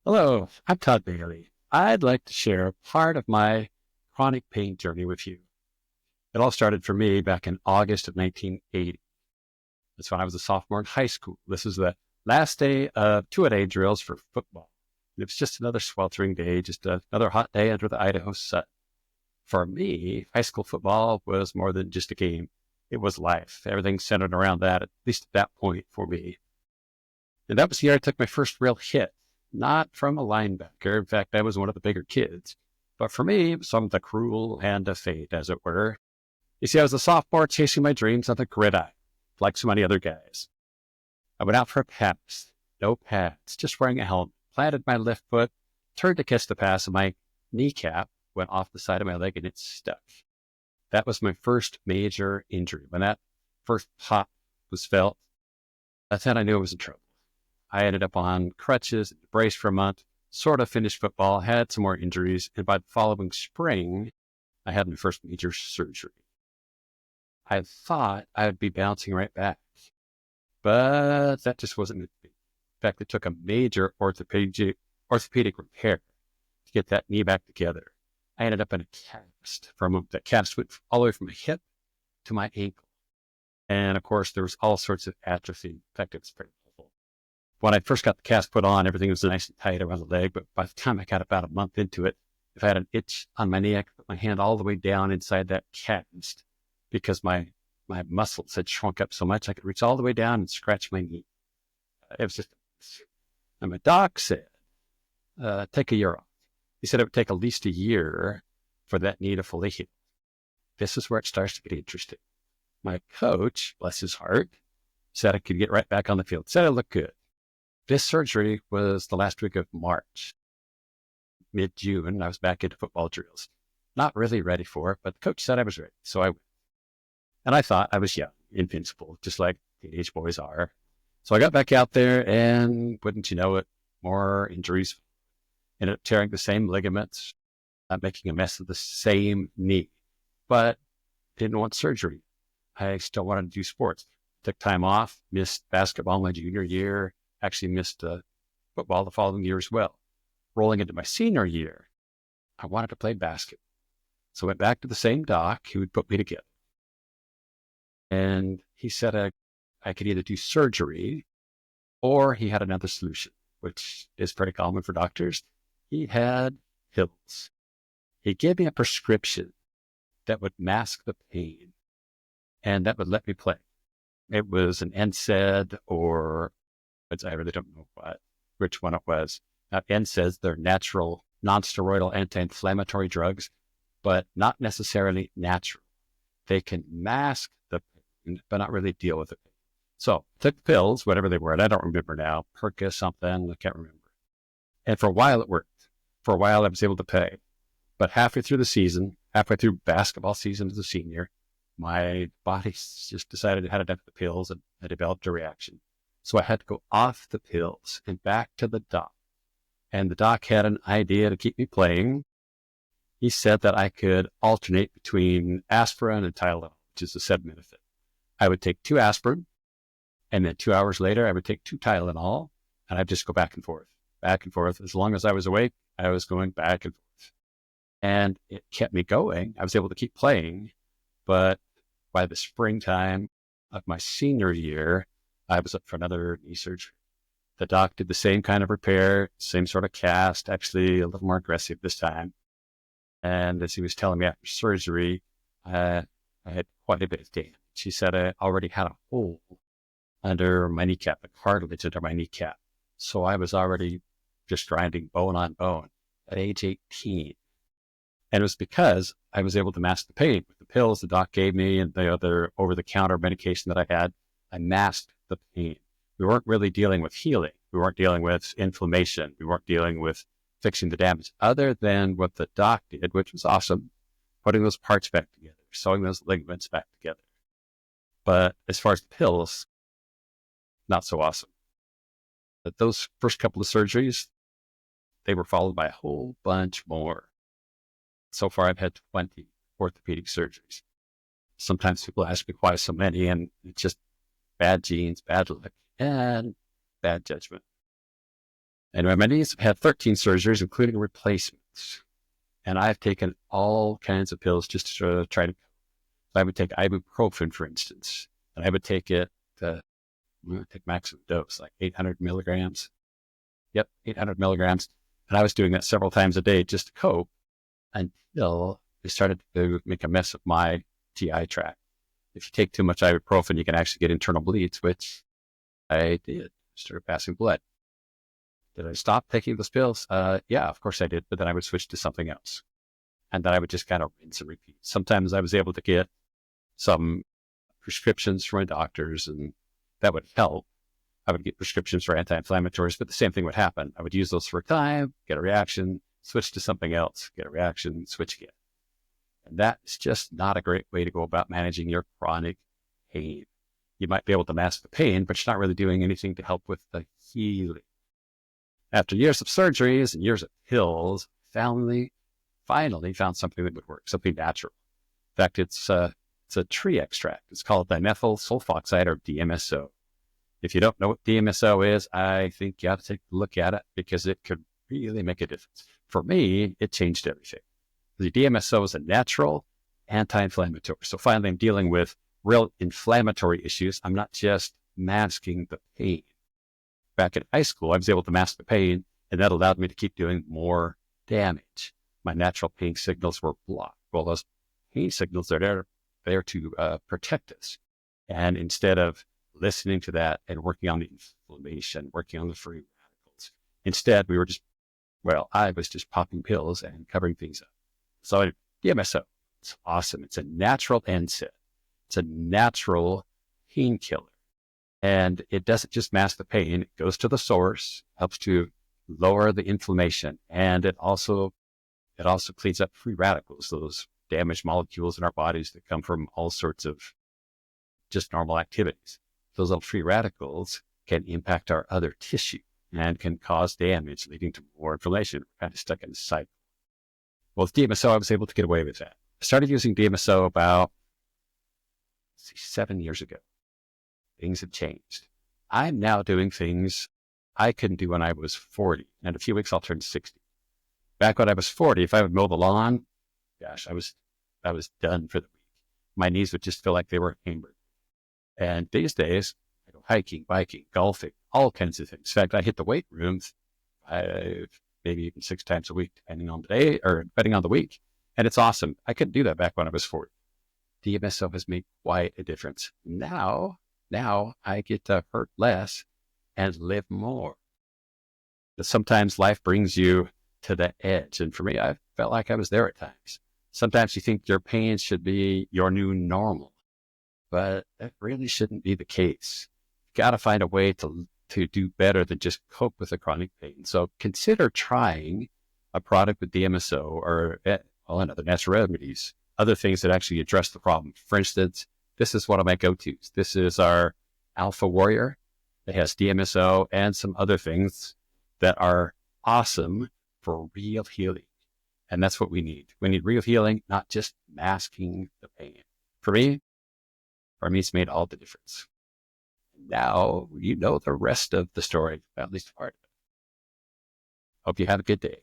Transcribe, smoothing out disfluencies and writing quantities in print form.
Hello, I'm Todd Bailey. I'd like to share part of my chronic pain journey with you. It all started for me back in August of 1980. That's when I was a sophomore in high school. This was the last day of two-a-day drills for football. It was just another sweltering day, just another hot day under the Idaho sun. For me, high school football was more than just a game. It was life. Everything centered around that, at least at that point for me. And that was the year I took my first real hit, not from a linebacker. In fact, I was one of the bigger kids. But for me, it was from the cruel hand of fate, as it were. You see, I was a sophomore chasing my dreams on the gridiron, like so many other guys. I went out for a pass, no pads, just wearing a helmet, planted my left foot, turned to catch the pass, and my kneecap went off the side of my leg and it stuck. That was my first major injury. When that first pop was felt, that's when I knew I was in trouble. I ended up on crutches, braced for a month, sort of finished football, had some more injuries, and by the following spring, I had my first major surgery. I thought I would be bouncing right back, but that just wasn't meant to be. In fact, it took a major orthopedic repair to get that knee back together. I ended up in a cast for a moment. That cast went all the way from my hip to my ankle. And of course, there was all sorts of atrophy. In fact, it was pretty awful. When I first got the cast put on, everything was nice and tight around the leg. But by the time I got about a month into it, if I had an itch on my knee, I could put my hand all the way down inside that cast because my muscles had shrunk up so much I could reach all the way down and scratch my knee. It was just, and my doc said, take a year off. He said it would take at least a year for that knee to fully heal. This is where it starts to get interesting. My coach, bless his heart, said I could get right back on the field. Said I looked good. This surgery was the last week of March, mid-June. I was back into football drills. Not really ready for it, but the coach said I was ready. So I went. And I thought I was young, invincible, just like teenage boys are. So I got back out there and wouldn't you know it, more injuries. Ended up tearing the same ligaments, making a mess of the same knee, but didn't want surgery. I still wanted to do sports. Took time off, missed basketball my junior year, actually missed football the following year as well. Rolling into my senior year, I wanted to play basketball. So I went back to the same doc who would put me together. And he said I could either do surgery or he had another solution, which is pretty common for doctors. He had pills. He gave me a prescription that would mask the pain and that would let me play. It was an NSAID or I really don't know which one it was. Now, NSAIDs, they're natural, non-steroidal anti-inflammatory drugs, but not necessarily natural. They can mask the pain, but not really deal with it. So took the pills, whatever they were, and I don't remember now, Perca something, I can't remember. And for a while it worked. For a while I was able to play. But halfway through the season, halfway through basketball season as a senior, my body just decided it had enough of the pills and I developed a reaction. So I had to go off the pills and back to the doc. And the doc had an idea to keep me playing. He said that I could alternate between aspirin and Tylenol, which is acetaminophen. I would take 2 aspirin, and then 2 hours later, I would take 2 Tylenol, and I'd just go back and forth. Back and forth. As long as I was awake, I was going back and forth. And it kept me going. I was able to keep playing. But by the springtime of my senior year, I was up for another knee surgery. The doc did the same kind of repair, same sort of cast, actually a little more aggressive this time. And as he was telling me after surgery, I had quite a bit of damage. He said I already had a hole under my kneecap, the cartilage under my kneecap. So I was already just grinding bone on bone at age 18. And it was because I was able to mask the pain with the pills the doc gave me and the other over-the-counter medication that I had. I masked the pain. We weren't really dealing with healing. We weren't dealing with inflammation. We weren't dealing with fixing the damage other than what the doc did, which was awesome, putting those parts back together, sewing those ligaments back together. But as far as the pills, not so awesome. But those first couple of surgeries, they were followed by a whole bunch more. So far, I've had 20 orthopedic surgeries. Sometimes people ask me why so many, and it's just bad genes, bad luck, and bad judgment. And Remedies have had 13 surgeries, including replacements. And I've taken all kinds of pills just to try to. I would take ibuprofen, for instance, and I would take it take maximum dose, like 800 milligrams. Yep, 800 milligrams. And I was doing that several times a day just to cope until it started to make a mess of my GI tract. If you take too much ibuprofen, you can actually get internal bleeds, which I did. Started passing blood. Did I stop taking those pills? Yeah, of course I did. But then I would switch to something else. And then I would just kind of rinse and repeat. Sometimes I was able to get some prescriptions from my doctors, and that would help. I would get prescriptions for anti-inflammatories, but the same thing would happen. I would use those for a time, get a reaction, switch to something else, get a reaction, switch again. And that is just not a great way to go about managing your chronic pain. You might be able to mask the pain, but you're not really doing anything to help with the healing. After years of surgeries and years of pills, finally found something that would work, something natural. In fact, it's a tree extract. It's called dimethyl sulfoxide, or DMSO. If you don't know what DMSO is, I think you have to take a look at it because it could really make a difference. For me, it changed everything. The DMSO is a natural anti-inflammatory. So finally, I'm dealing with real inflammatory issues. I'm not just masking the pain. Back in high school, I was able to mask the pain, and that allowed me to keep doing more damage. My natural pain signals were blocked. Well, those pain signals are there to protect us. And instead of listening to that and working on the inflammation, working on the free radicals, instead I was just popping pills and covering things up. So DMSO, it's awesome. It's a natural NSAID. It's a natural painkiller. And it doesn't just mask the pain. It goes to the source, helps to lower the inflammation. And it also cleans up free radicals, those damaged molecules in our bodies that come from all sorts of just normal activities. Those little free radicals can impact our other tissue and can cause damage, leading to more inflammation. We're kind of stuck in this cycle. Well, with DMSO, I was able to get away with that. I started using DMSO about 7 years ago. Things have changed. I'm now doing things I couldn't do when I was 40. And in a few weeks, I'll turn 60. Back when I was 40, if I would mow the lawn, gosh, I was done for the week. My knees would just feel like they were hammered. And these days, I go hiking, biking, golfing, all kinds of things. In fact, I hit the weight rooms maybe even 6 times a week, depending on the day or depending on the week. And it's awesome. I couldn't do that back when I was 40. DMSO has made quite a difference. Now I get to hurt less and live more. But sometimes life brings you to the edge. And for me, I felt like I was there at times. Sometimes you think your pain should be your new normal, but that really shouldn't be the case. You've got to find a way to do better than just cope with the chronic pain. So consider trying a product with DMSO or another natural remedies, other things that actually address the problem. For instance, this is one of my go-tos. This is our Alpha Warrior. It has DMSO and some other things that are awesome for real healing. And that's what we need. We need real healing, not just masking the pain. For me, it's made all the difference. Now you know the rest of the story, at least part of it. Hope you have a good day.